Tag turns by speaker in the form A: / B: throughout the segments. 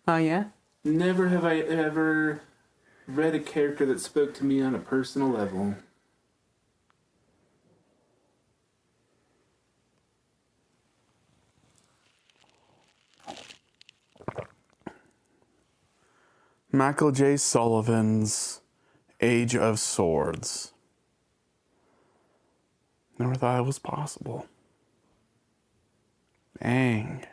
A: Oh, yeah?
B: Never have I ever read a character that spoke to me on a personal level.
A: Michael J. Sullivan's Age of Swords. Never thought it was possible. Dang.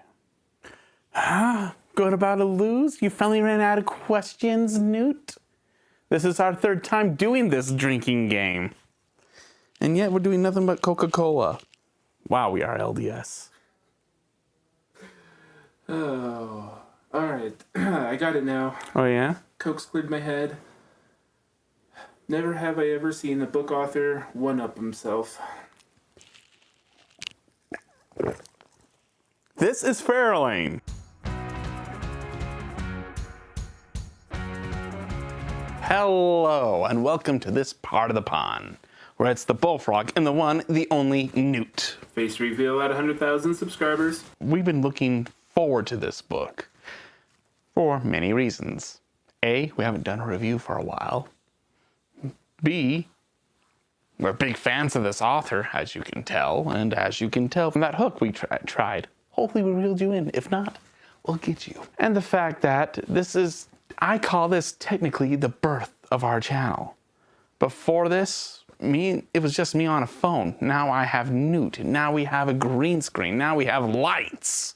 A: Good about to lose? You finally ran out of questions, Newt? This is our third time doing this drinking game. And yet we're doing nothing but Coca-Cola. Wow, we are LDS.
B: Oh, alright. I got it now.
A: Oh, yeah?
B: Coke's cleared my head. Never have I ever seen a book author one-up himself.
A: This is Farilane. Hello, and welcome to this part of the pond, where it's the bullfrog and the one, the only Newt.
B: Face reveal at 100,000 subscribers.
A: We've been looking forward to this book for many reasons. A, we haven't done a review for a while. B, we're big fans of this author, as you can tell, and as you can tell from that hook we tried. Hopefully we reeled you in. If not, we'll get you. And the fact that this is, I call this technically the birth of our channel. Before this, it was just me on a phone. Now I have Newt. Now we have a green screen. Now we have lights.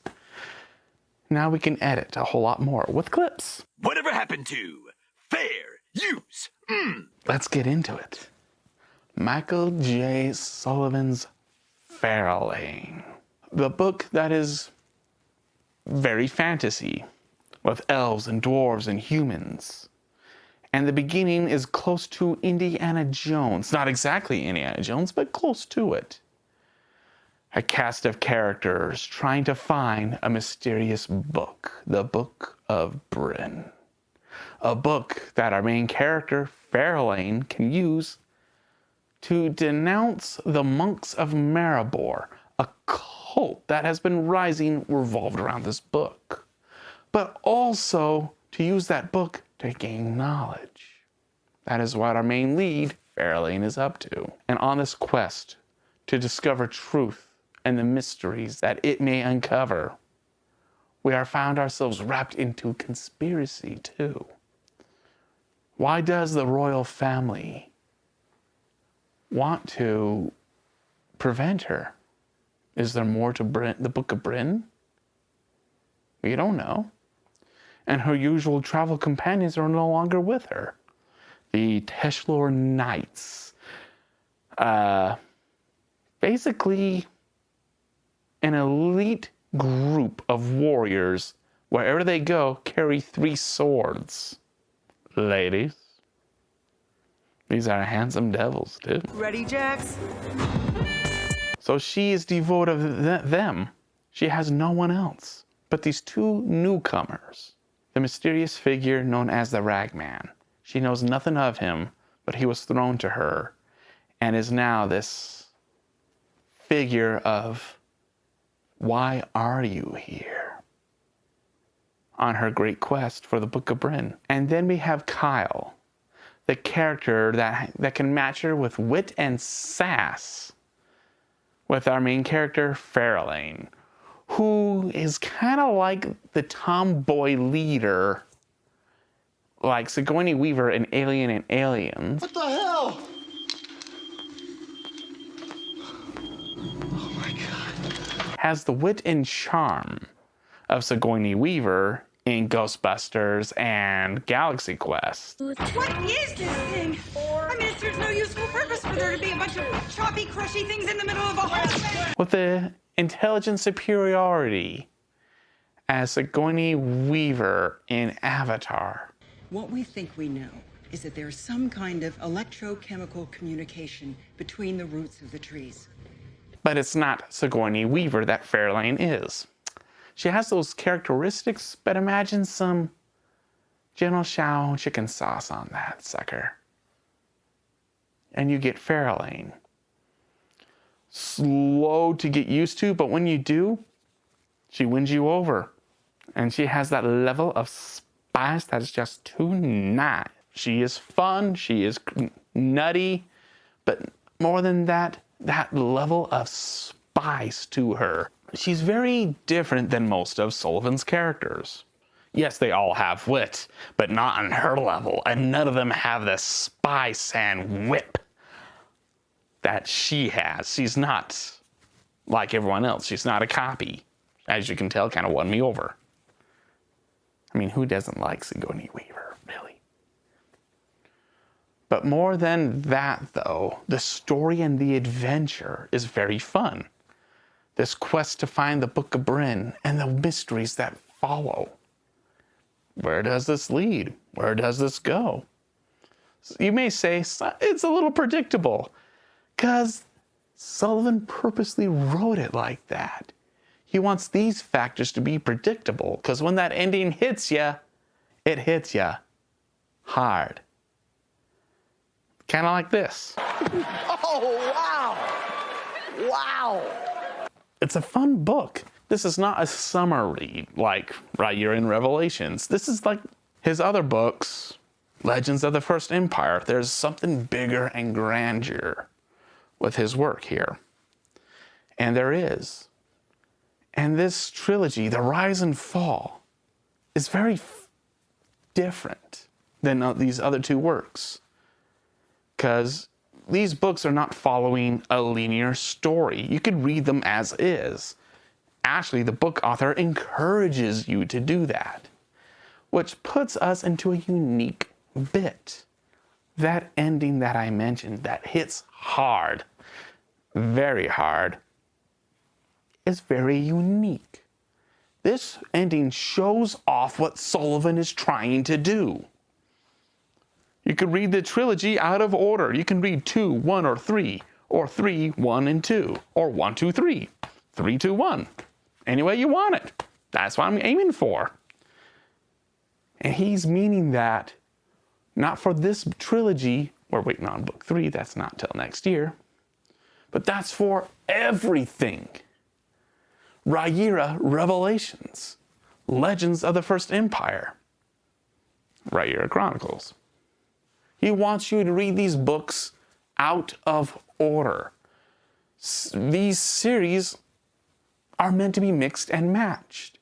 A: Now we can edit a whole lot more with clips.
C: Whatever happened to fair use?
A: Let's get into it. Michael J. Sullivan's Farilane. The book that is very fantasy, with elves and dwarves and humans. And the beginning is close to Indiana Jones. Not exactly Indiana Jones, but close to it. A cast of characters trying to find a mysterious book. The Book of Bryn. A book that our main character, Farilane, can use to denounce the monks of Maribor, a cult that has been rising revolved around this book. But also to use that book to gain knowledge. That is what our main lead, Farilane, is up to. And on this quest to discover truth and the mysteries that it may uncover, we are found ourselves wrapped into conspiracy too. Why does the royal family want to prevent her? Is there more to the Book of Bryn? We don't know. And her usual travel companions are no longer with her. The Teshlor Knights. Basically, an elite group of warriors, wherever they go, carry 3 swords. Ladies. These are handsome devils, too.
D: Ready, Jax?
A: So she is devoid of them. She has no one else but these 2 newcomers. The mysterious figure known as the Ragman. She knows nothing of him, but he was thrown to her and is now this figure of, why are you here? On her great quest for the Book of Bryn. And then we have Kyle, the character that can match her with wit and sass with our main character, Farilane, who is kind of like the tomboy leader, like Sigourney Weaver in Alien and Aliens.
E: What the hell? Oh my God.
A: Has the wit and charm of Sigourney Weaver in Ghostbusters and Galaxy Quest.
D: What is this thing? I mean, it serves no useful purpose for there to be a bunch of choppy, crushy things in the middle of a hallway.
A: With the intelligence superiority as Sigourney Weaver in Avatar.
F: What we think we know is that there's some kind of electrochemical communication between the roots of the trees.
A: But it's not Sigourney Weaver that Farilane is. She has those characteristics, but imagine some General Tso chicken sauce on that sucker. And you get Farilane. Slow to get used to, but when you do, she wins you over. And she has that level of spice that is just too nice. She is fun, she is nutty, but more than that, that level of spice to her. She's very different than most of Sullivan's characters. Yes, they all have wit, but not on her level, and none of them have the spice and whip that she has. She's not like everyone else. She's not a copy. As you can tell, kind of won me over. I mean, who doesn't like Sigourney Weaver, really? But more than that, though, the story and the adventure is very fun. This quest to find the Book of Bryn and the mysteries that follow. Where does this lead? Where does this go? You may say it's a little predictable, because Sullivan purposely wrote it like that. He wants these factors to be predictable, because when that ending hits you, it hits you hard. Kind of like this.
E: Oh, wow! Wow!
A: It's a fun book. This is not a summer read like Right Here in Revelations. This is like his other books, Legends of the First Empire. There's something bigger and grandeur with his work here. And there is. And this trilogy, The Rise and Fall, is very different than these other two works. Because these books are not following a linear story. You could read them as is. Actually, the book author encourages you to do that, which puts us into a unique bit. That ending that I mentioned that hits hard, very hard, is very unique. This ending shows off what Sullivan is trying to do. You could read the trilogy out of order. You can read 2, 1, or 3, or 3, 1, and 2, or 1, 2, 3, 3, 2, 1. Any way you want it. That's what I'm aiming for. And he's meaning that not for this trilogy, we're waiting on book 3, that's not till next year, but that's for everything. Rhaenyra Revelations, Legends of the First Empire, Rhaenyra Chronicles. He wants you to read these books out of order. These series are meant to be mixed and matched.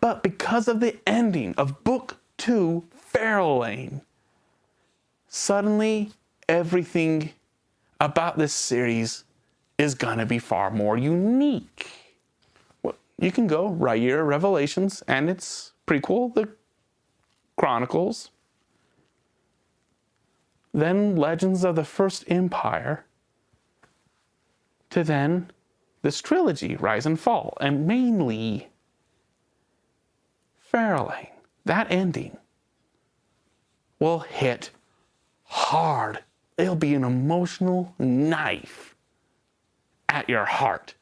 A: But because of the ending of Book 2, Farilane, suddenly everything about this series is going to be far more unique. Well, you can go Rhaenyra Revelations and its prequel, the Chronicles, then Legends of the First Empire, to then this trilogy, Rise and Fall, and mainly Farilane. That ending will hit hard. It'll be an emotional knife at your heart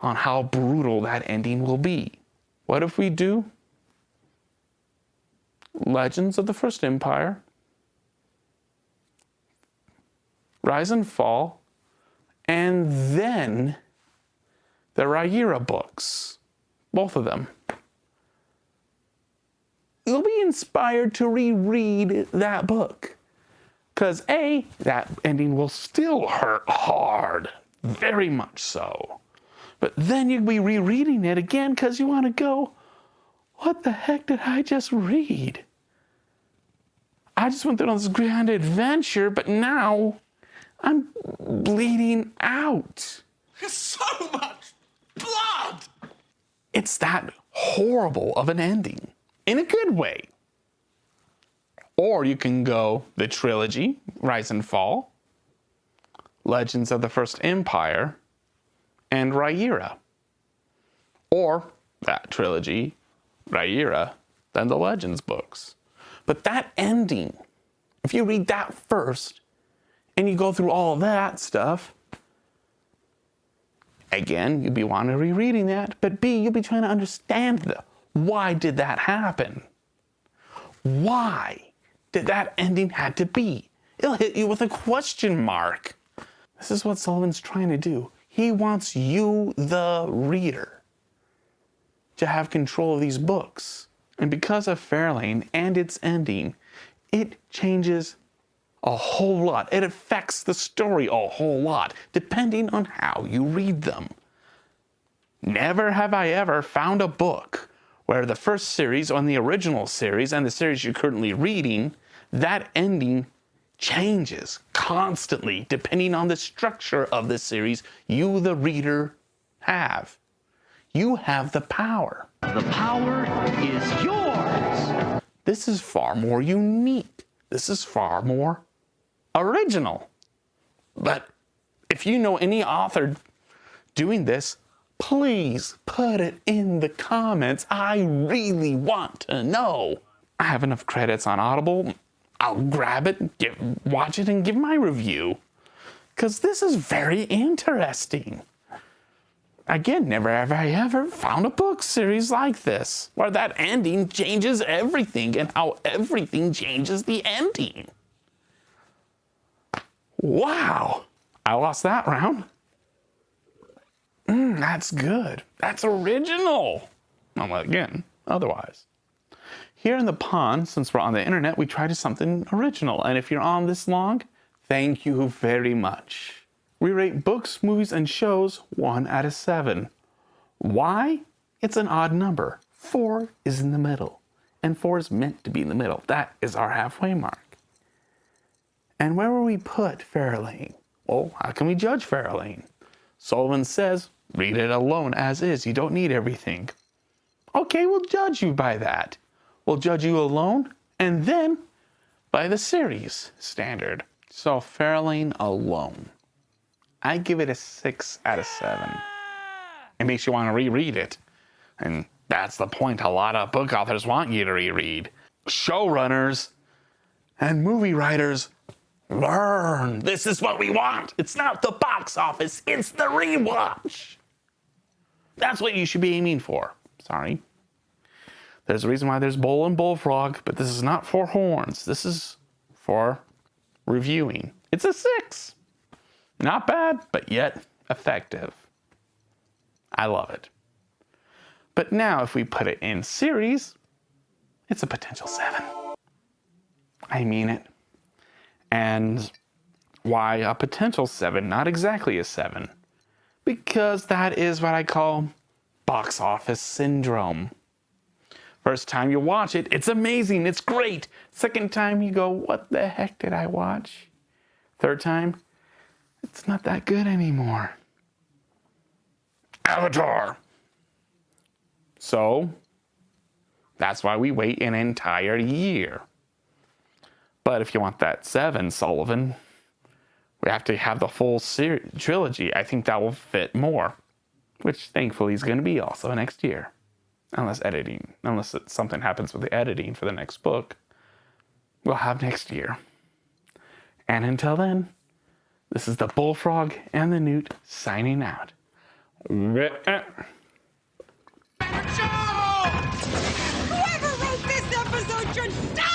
A: on how brutal that ending will be. What if we do Legends of the First Empire, Rise and Fall, and then the Rhaenyra books, both of them. You'll be inspired to reread that book. Because A, that ending will still hurt hard, very much so. But then you'll be rereading it again because you want to go, what the heck did I just read? I just went through this grand adventure, but now I'm bleeding out.
E: So much blood!
A: It's that horrible of an ending, in a good way. Or you can go the trilogy, Rise and Fall, Legends of the First Empire, and Rhaenyra. Or that trilogy, Rhaenyra, then the Legends books. But that ending, if you read that first, and you go through all that stuff, again, you'll be wanting to rereading that, but B, you'll be trying to understand why did that happen? Why did that ending have to be? It'll hit you with a question mark. This is what Sullivan's trying to do. He wants you, the reader, to have control of these books. And because of Farilane and its ending, it changes a whole lot. It affects the story a whole lot, depending on how you read them. Never have I ever found a book where the first series on the original series and the series you're currently reading, that ending changes constantly depending on the structure of the series you, the reader, have. You have the power.
C: The power is yours.
A: This is far more unique. This is far more original. But if you know any author doing this, please put it in the comments. I really want to know. I have enough credits on Audible. I'll grab it, watch it, and give my review. Because this is very interesting. Again, never have I ever found a book series like this, where that ending changes everything and how everything changes the ending. Wow, I lost that round. That's good. That's original. Well, again, otherwise. Here in the pond, since we're on the internet, we try to something original. And if you're on this long, thank you very much. We rate books, movies, and shows 1 out of 7. Why? It's an odd number. 4 is in the middle. And 4 is meant to be in the middle. That is our halfway mark. And where will we put Farilane? Well, how can we judge Farilane? Sullivan says, read it alone as is. You don't need everything. Okay, we'll judge you by that. We'll judge you alone and then by the series standard. So Farilane alone. I give it a 6 out of 7. It makes you want to reread it. And that's the point a lot of book authors want you to reread. Showrunners and movie writers, learn. This is what we want. It's not the box office. It's the rewatch. That's what you should be aiming for. Sorry. There's a reason why there's bull and bullfrog, but this is not for horns. This is for reviewing. It's a 6. Not bad, but yet effective. I love it. But now if we put it in series, it's a potential 7. I mean it. And why a potential 7, not exactly a 7? Because that is what I call box office syndrome. First time you watch it, it's amazing, it's great. Second time you go, what the heck did I watch? Third time, it's not that good anymore. Avatar. So, that's why we wait an entire year. But if you want that 7, Sullivan, we have to have the full trilogy. I think that will fit more, which thankfully is going to be also next year. Unless something happens with the editing for the next book, we'll have next year. And until then, this is the Bullfrog and the Newt signing out.
D: Whoever wrote this episode should die!